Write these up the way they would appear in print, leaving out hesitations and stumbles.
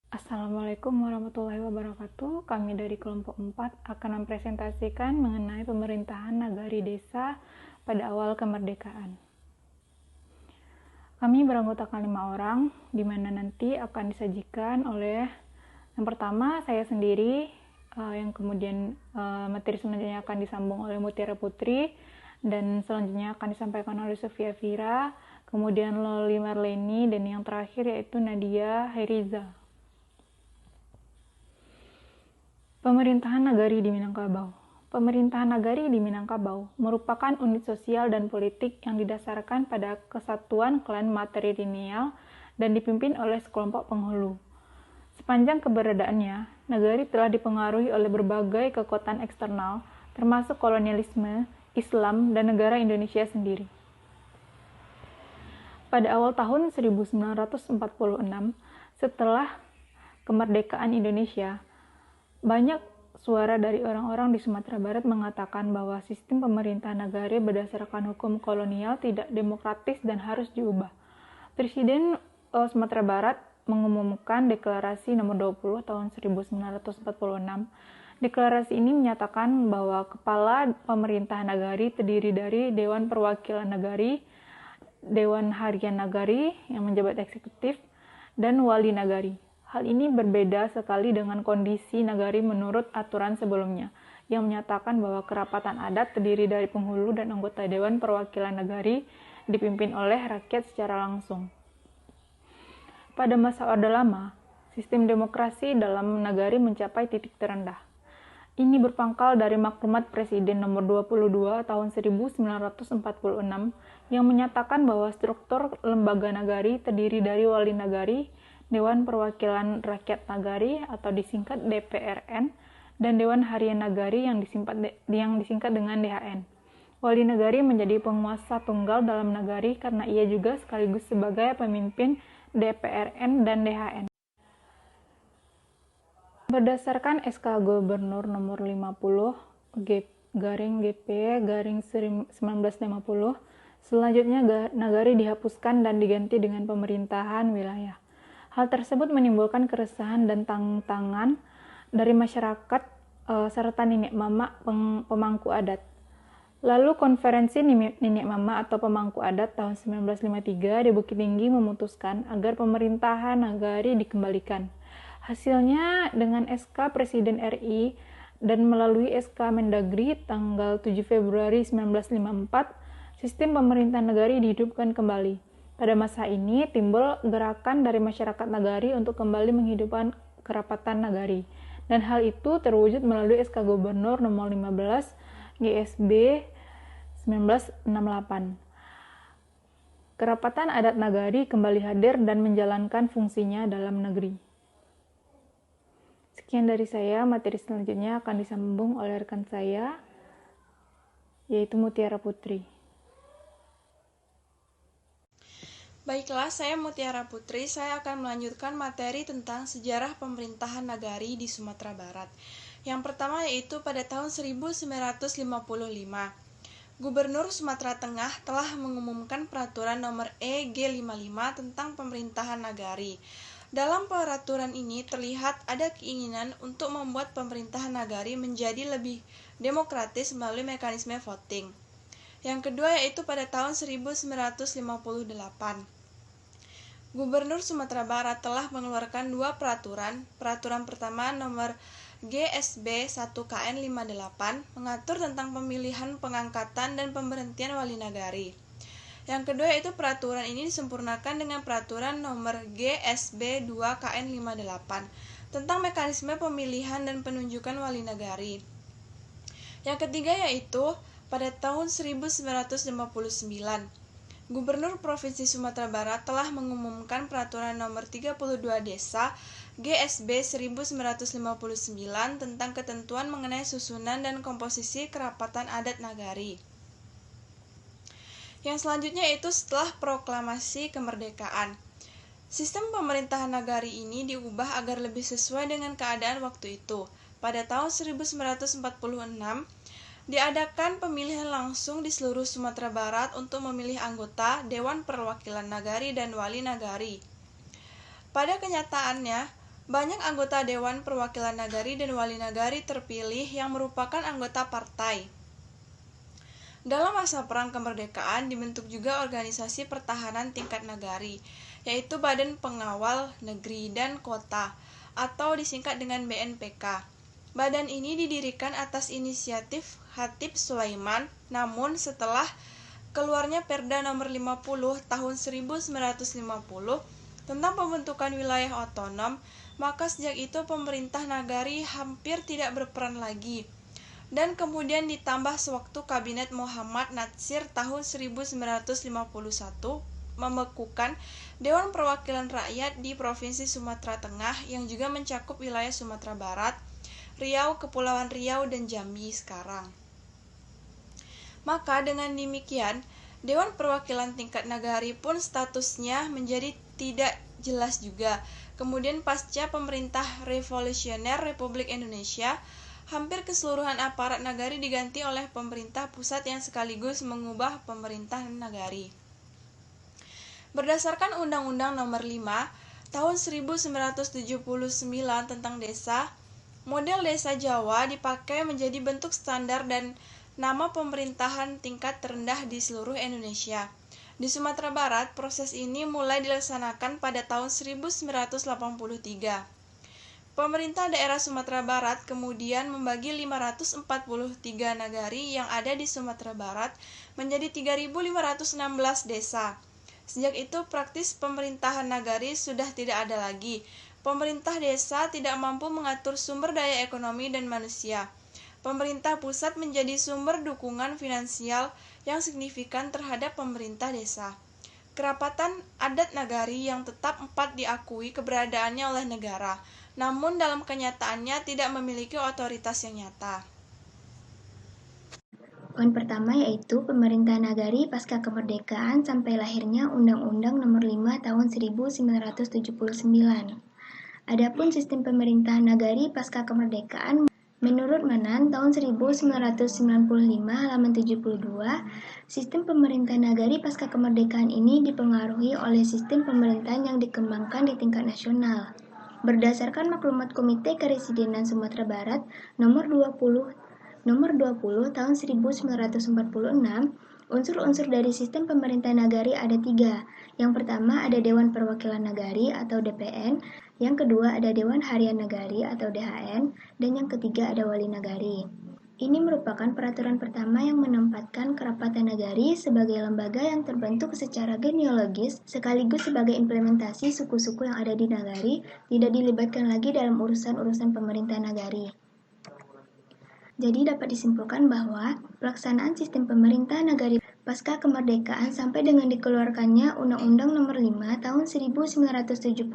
Assalamualaikum warahmatullahi wabarakatuh. Kami dari kelompok 4 akan mempresentasikan mengenai pemerintahan nagari desa pada awal kemerdekaan. Kami beranggotakan 5 orang, di mana nanti akan disajikan oleh yang pertama saya sendiri, yang kemudian materi selanjutnya akan disambung oleh Mutiara Putri, dan selanjutnya akan disampaikan oleh Sofia Vira, kemudian Loli Marleni, dan yang terakhir yaitu Nadia Hairiza. Pemerintahan Nagari di Minangkabau. Pemerintahan Nagari di Minangkabau merupakan unit sosial dan politik yang didasarkan pada kesatuan klan matrilineal dan dipimpin oleh sekelompok penghulu. Sepanjang keberadaannya, Nagari telah dipengaruhi oleh berbagai kekuatan eksternal, termasuk kolonialisme, Islam, dan negara Indonesia sendiri. Pada awal tahun 1946, setelah kemerdekaan Indonesia, banyak suara dari orang-orang di Sumatera Barat mengatakan bahwa sistem pemerintahan Nagari berdasarkan hukum kolonial tidak demokratis dan harus diubah. Presiden Sumatera Barat mengumumkan deklarasi nomor 20 tahun 1946. Deklarasi ini menyatakan bahwa kepala pemerintahan Nagari terdiri dari Dewan Perwakilan Nagari, Dewan Harian Nagari yang menjabat eksekutif, dan Wali Nagari. Hal ini berbeda sekali dengan kondisi Nagari menurut aturan sebelumnya, yang menyatakan bahwa kerapatan adat terdiri dari penghulu dan anggota Dewan Perwakilan Nagari dipimpin oleh rakyat secara langsung. Pada masa Orde Lama, sistem demokrasi dalam Nagari mencapai titik terendah. Ini berpangkal dari maklumat Presiden nomor 22 tahun 1946 yang menyatakan bahwa struktur lembaga Nagari terdiri dari Wali Nagari, Dewan Perwakilan Rakyat Nagari atau disingkat DPRN, dan Dewan Harian Nagari yang disingkat dengan DHN. Wali Nagari menjadi penguasa tunggal dalam Nagari karena ia juga sekaligus sebagai pemimpin DPRN dan DHN. Berdasarkan SK Gubernur nomor 50 GP/1950, selanjutnya Nagari dihapuskan dan diganti dengan pemerintahan wilayah. Hal tersebut menimbulkan keresahan dan tantangan dari masyarakat serta nenek mama pemangku adat. Lalu Konferensi Nenek Mama atau Pemangku Adat tahun 1953 di Bukit Tinggi memutuskan agar pemerintahan Nagari dikembalikan. Hasilnya dengan SK Presiden RI dan melalui SK Mendagri tanggal 7 Februari 1954, sistem pemerintahan Nagari dihidupkan kembali. Pada masa ini timbul gerakan dari masyarakat Nagari untuk kembali menghidupkan kerapatan Nagari. Dan hal itu terwujud melalui SK Gubernur nomor 15 GSB 1968. Kerapatan adat Nagari kembali hadir dan menjalankan fungsinya dalam negeri. Sekian dari saya, materi selanjutnya akan disambung oleh rekan saya, yaitu Mutiara Putri. Baiklah, saya Mutiara Putri. Saya akan melanjutkan materi tentang sejarah pemerintahan Nagari di Sumatera Barat. Yang pertama yaitu pada tahun 1955. Gubernur Sumatera Tengah telah mengumumkan peraturan nomor EG55 tentang pemerintahan Nagari. Dalam peraturan ini terlihat ada keinginan untuk membuat pemerintahan Nagari menjadi lebih demokratis melalui mekanisme voting. Yang kedua yaitu pada tahun 1958. Gubernur Sumatera Barat telah mengeluarkan dua peraturan. Peraturan pertama nomor GSB 1KN 58 mengatur tentang pemilihan, pengangkatan, dan pemberhentian wali nagari. Yang kedua yaitu peraturan ini disempurnakan dengan peraturan nomor GSB 2KN 58 tentang mekanisme pemilihan dan penunjukan wali nagari. Yang ketiga yaitu pada tahun 1959. Gubernur Provinsi Sumatera Barat telah mengumumkan peraturan nomor 32 Desa GSB 1959 tentang ketentuan mengenai susunan dan komposisi kerapatan adat Nagari. Yang selanjutnya itu setelah proklamasi kemerdekaan. Sistem pemerintahan Nagari ini diubah agar lebih sesuai dengan keadaan waktu itu. Pada tahun 1946, diadakan pemilihan langsung di seluruh Sumatera Barat untuk memilih anggota Dewan Perwakilan Nagari dan Wali Nagari. Pada kenyataannya, Banyak anggota Dewan Perwakilan Nagari dan Wali Nagari terpilih yang merupakan anggota partai. Dalam masa Perang Kemerdekaan dibentuk juga organisasi pertahanan tingkat nagari, yaitu Badan Pengawal Negeri dan Kota, atau disingkat dengan BNPK. Badan ini didirikan atas inisiatif Hatip Sulaiman, namun setelah keluarnya Perda Nomor 50 Tahun 1950 tentang pembentukan wilayah otonom, maka sejak itu pemerintah nagari hampir tidak berperan lagi. Dan kemudian ditambah sewaktu Kabinet Muhammad Natsir tahun 1951 membekukan Dewan Perwakilan Rakyat di Provinsi Sumatera Tengah yang juga mencakup wilayah Sumatera Barat, Riau, Kepulauan Riau, dan Jambi sekarang. Maka dengan demikian, Dewan Perwakilan tingkat nagari pun statusnya menjadi tidak jelas juga. Kemudian pasca pemerintah revolusioner Republik Indonesia, hampir keseluruhan aparat nagari diganti oleh pemerintah pusat yang sekaligus mengubah pemerintahan nagari. Berdasarkan Undang-Undang Nomor 5 Tahun 1979 tentang desa, model desa Jawa dipakai menjadi bentuk standar dan nama pemerintahan tingkat terendah di seluruh Indonesia. Di Sumatera Barat, proses ini mulai dilaksanakan pada tahun 1983. Pemerintah daerah Sumatera Barat kemudian membagi 543 nagari yang ada di Sumatera Barat menjadi 3.516 desa. Sejak itu praktis pemerintahan nagari sudah tidak ada lagi. Pemerintah desa tidak mampu mengatur sumber daya ekonomi dan manusia. Pemerintah pusat menjadi sumber dukungan finansial yang signifikan terhadap pemerintah desa. Kerapatan adat nagari yang tetap diakui keberadaannya oleh negara, namun dalam kenyataannya tidak memiliki otoritas yang nyata. Poin pertama yaitu pemerintah nagari pasca kemerdekaan sampai lahirnya Undang-Undang Nomor 5 Tahun 1979. Adapun sistem pemerintahan nagari pasca kemerdekaan menurut Manan tahun 1995 halaman 72, sistem pemerintahan nagari pasca kemerdekaan ini dipengaruhi oleh sistem pemerintahan yang dikembangkan di tingkat nasional. Berdasarkan maklumat Komite Karesidenan Sumatera Barat nomor 20 tahun 1946, unsur-unsur dari sistem pemerintahan nagari ada 3. Yang pertama ada Dewan Perwakilan Nagari atau DPN, yang kedua ada Dewan Harian Nagari atau DHN, dan yang ketiga ada Wali Nagari. Ini merupakan peraturan pertama yang menempatkan Kerapatan Nagari sebagai lembaga yang terbentuk secara genealogis sekaligus sebagai implementasi suku-suku yang ada di nagari tidak dilibatkan lagi dalam urusan-urusan pemerintah nagari. Jadi dapat disimpulkan bahwa pelaksanaan sistem pemerintah nagari pasca kemerdekaan sampai dengan dikeluarkannya Undang-Undang Nomor 5 Tahun 1979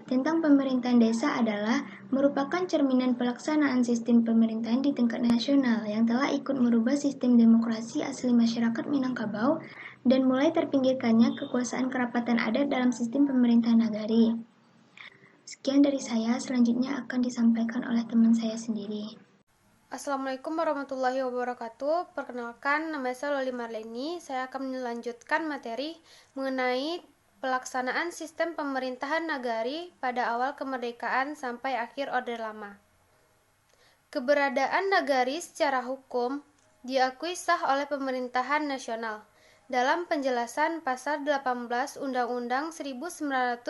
tentang pemerintahan desa adalah merupakan cerminan pelaksanaan sistem pemerintahan di tingkat nasional yang telah ikut merubah sistem demokrasi asli masyarakat Minangkabau dan mulai terpinggirkannya kekuasaan kerapatan adat dalam sistem pemerintahan nagari. Sekian dari saya, selanjutnya akan disampaikan oleh teman saya sendiri. Assalamualaikum warahmatullahi wabarakatuh. Perkenalkan, nama saya Loli Marleni. Saya akan melanjutkan materi mengenai pelaksanaan sistem pemerintahan nagari pada awal kemerdekaan sampai akhir Orde Lama. Keberadaan nagari secara hukum diakui sah oleh pemerintahan nasional. Dalam penjelasan pasal 18 Undang-Undang 1945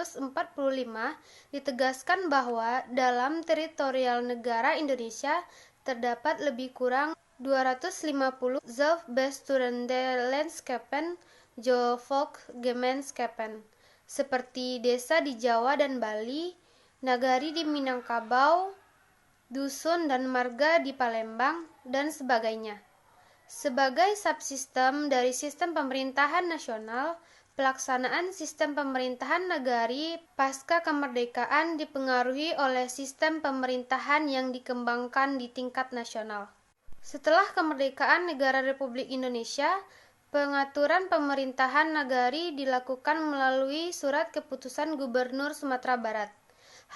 ditegaskan bahwa dalam teritorial negara Indonesia terdapat lebih kurang 250 zelfbesturende landskapen, volksgemeenskapen, seperti desa di Jawa dan Bali, nagari di Minangkabau, dusun dan marga di Palembang, dan sebagainya. Sebagai subsistem dari sistem pemerintahan nasional, pelaksanaan sistem pemerintahan nagari pasca kemerdekaan dipengaruhi oleh sistem pemerintahan yang dikembangkan di tingkat nasional. Setelah kemerdekaan negara Republik Indonesia, pengaturan pemerintahan nagari dilakukan melalui surat keputusan Gubernur Sumatera Barat.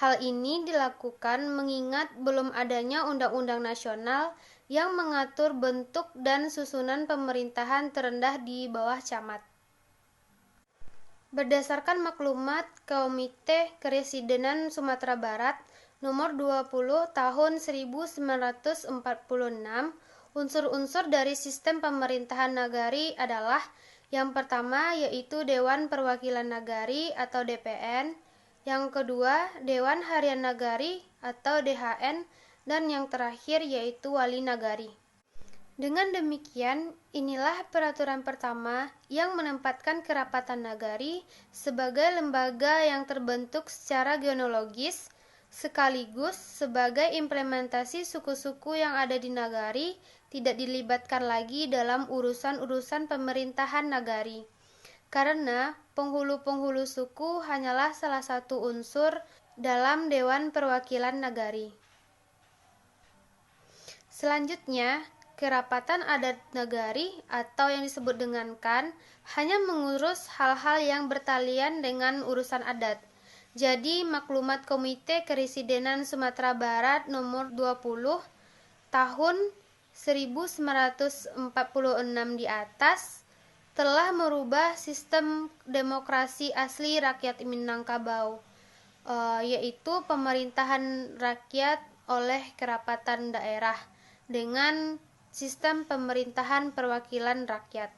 Hal ini dilakukan mengingat belum adanya undang-undang nasional yang mengatur bentuk dan susunan pemerintahan terendah di bawah camat. Berdasarkan maklumat Komite Keresidenan Sumatera Barat nomor 20 tahun 1946, unsur-unsur dari sistem pemerintahan nagari adalah yang pertama yaitu Dewan Perwakilan Nagari atau DPN, yang kedua Dewan Harian Nagari atau DHN, dan yang terakhir yaitu Wali Nagari. Dengan demikian, inilah peraturan pertama yang menempatkan Kerapatan Nagari sebagai lembaga yang terbentuk secara genealogis, sekaligus sebagai implementasi suku-suku yang ada di nagari tidak dilibatkan lagi dalam urusan-urusan pemerintahan nagari. Karena penghulu-penghulu suku hanyalah salah satu unsur dalam Dewan Perwakilan Nagari. Selanjutnya, Kerapatan Adat Nagari atau yang disebut dengan KAN hanya mengurus hal-hal yang bertalian dengan urusan adat. Jadi, maklumat Komite Keresidenan Sumatera Barat nomor 20 tahun 1946 di atas telah merubah sistem demokrasi asli rakyat Minangkabau, yaitu pemerintahan rakyat oleh kerapatan daerah dengan sistem pemerintahan perwakilan rakyat.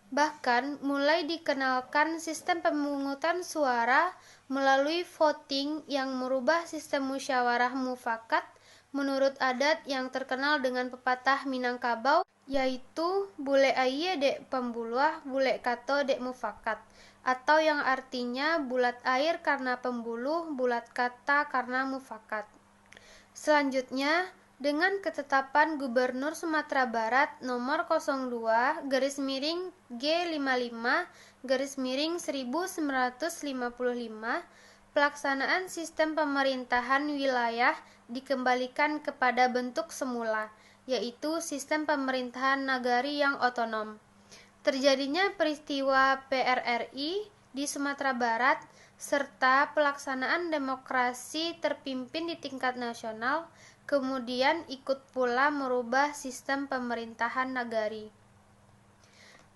Bahkan mulai dikenalkan sistem pemungutan suara melalui voting yang merubah sistem musyawarah mufakat menurut adat yang terkenal dengan pepatah Minangkabau, yaitu bule aye dek pembuluh, bule kato dek mufakat, atau yang artinya bulat air karena pembuluh, bulat kata karena mufakat. Selanjutnya, dengan ketetapan Gubernur Sumatera Barat nomor 02/G55/1955, pelaksanaan sistem pemerintahan wilayah dikembalikan kepada bentuk semula, yaitu sistem pemerintahan nagari yang otonom. Terjadinya peristiwa PRRI di Sumatera Barat serta pelaksanaan demokrasi terpimpin di tingkat nasional kemudian ikut pula merubah sistem pemerintahan nagari.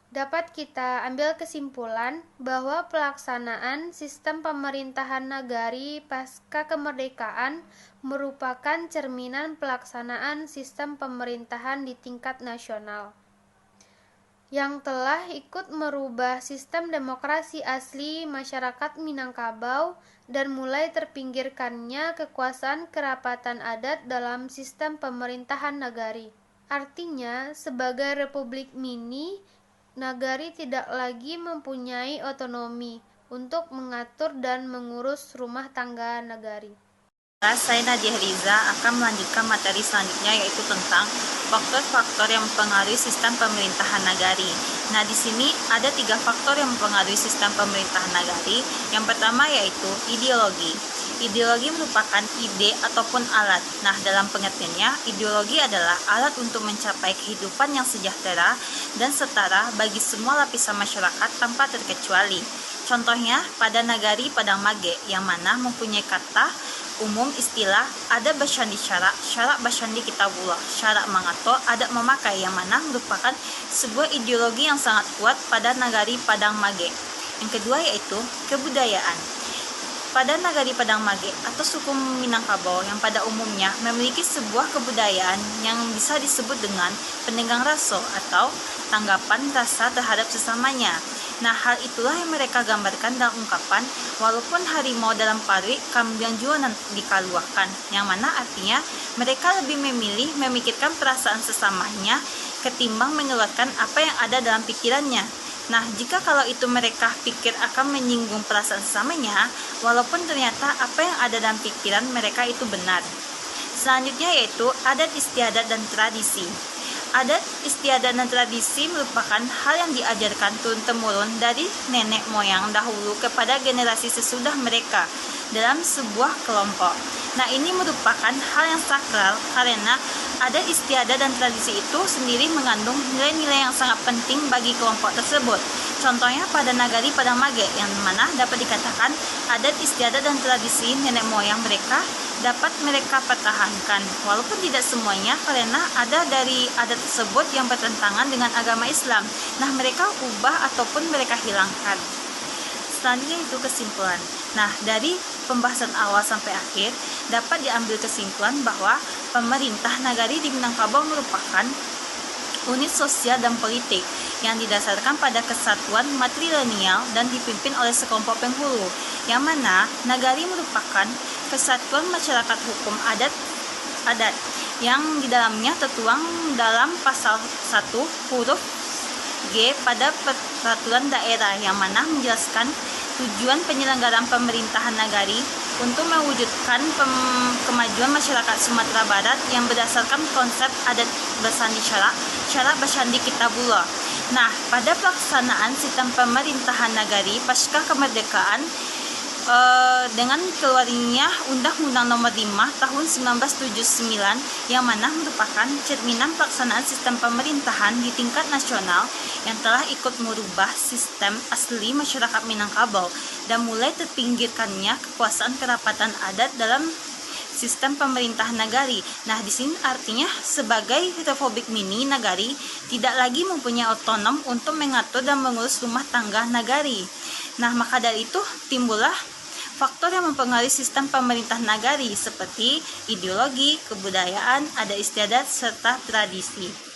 Dapat kita ambil kesimpulan bahwa pelaksanaan sistem pemerintahan nagari pasca kemerdekaan merupakan cerminan pelaksanaan sistem pemerintahan di tingkat nasional, yang telah ikut merubah sistem demokrasi asli masyarakat Minangkabau dan mulai terpinggirkannya kekuasaan kerapatan adat dalam sistem pemerintahan nagari. Artinya, sebagai republik mini, nagari tidak lagi mempunyai otonomi untuk mengatur dan mengurus rumah tangga nagari. Saya Nadia Riza akan melanjutkan materi selanjutnya, yaitu tentang faktor-faktor yang mempengaruhi sistem pemerintahan nagari. Nah, di sini ada 3 faktor yang mempengaruhi sistem pemerintahan nagari. Yang pertama yaitu ideologi. Ideologi merupakan ide ataupun alat. Nah, dalam pengertiannya, ideologi adalah alat untuk mencapai kehidupan yang sejahtera dan setara bagi semua lapisan masyarakat tanpa terkecuali. Contohnya pada nagari Padang Mage, yang mana mempunyai kata umum istilah adat basyandi syarak basyandi kitabullah, syarak mangato adat memakai, yang mana merupakan sebuah ideologi yang sangat kuat pada nagari Padang Mage. Yang kedua yaitu kebudayaan. Pada nagari Padang Mage atau suku Minangkabau yang pada umumnya memiliki sebuah kebudayaan yang bisa disebut dengan penenggang raso atau tanggapan rasa terhadap sesamanya. Nah, hal itulah yang mereka gambarkan dalam ungkapan walaupun harimau dalam parit kambing juga dikaluakan, yang mana artinya mereka lebih memilih memikirkan perasaan sesamanya ketimbang mengeluarkan apa yang ada dalam pikirannya. Nah, jika kalau itu mereka pikir akan menyinggung perasaan sesamanya, walaupun ternyata apa yang ada dalam pikiran mereka itu benar. Selanjutnya yaitu adat istiadat dan tradisi. Adat istiadat dan tradisi merupakan hal yang diajarkan turun-temurun dari nenek moyang dahulu kepada generasi sesudah mereka dalam sebuah kelompok. Nah, ini merupakan hal yang sakral karena adat istiadat dan tradisi itu sendiri mengandung nilai-nilai yang sangat penting bagi kelompok tersebut. Contohnya pada nagari Padang Mage, yang mana dapat dikatakan adat istiadat dan tradisi nenek moyang mereka dapat mereka pertahankan, walaupun tidak semuanya karena ada dari adat tersebut yang bertentangan dengan agama Islam. Nah, mereka ubah ataupun mereka hilangkan. selanjutnya itu kesimpulan. Nah, dari pembahasan awal sampai akhir dapat diambil kesimpulan bahwa pemerintah nagari di Minangkabau merupakan unit sosial dan politik yang didasarkan pada kesatuan matrilineal dan dipimpin oleh sekelompok penghulu, yang mana nagari merupakan kesatuan masyarakat hukum adat yang di dalamnya tertuang dalam pasal 1 huruf G pada peraturan daerah, yang mana menjelaskan tujuan penyelenggaraan pemerintahan nagari untuk mewujudkan kemajuan masyarakat Sumatera Barat yang berdasarkan konsep adat bersandi syarat bersandi kitabullah. Nah, pada pelaksanaan sistem pemerintahan nagari pasca kemerdekaan dengan keluarnya Undang-Undang Nomor 5 Tahun 1979 yang mana merupakan cerminan pelaksanaan sistem pemerintahan di tingkat nasional yang telah ikut merubah sistem asli masyarakat Minangkabau dan mulai terpinggirkannya kekuasaan kerapatan adat dalam sistem pemerintahan nagari. Nah, di sini artinya sebagai Republik Mini Nagari tidak lagi mempunyai otonom untuk mengatur dan mengurus rumah tangga nagari. Nah, maka dari itu timbullah faktor yang mempengaruhi sistem pemerintah nagari seperti ideologi, kebudayaan, adat istiadat, serta tradisi.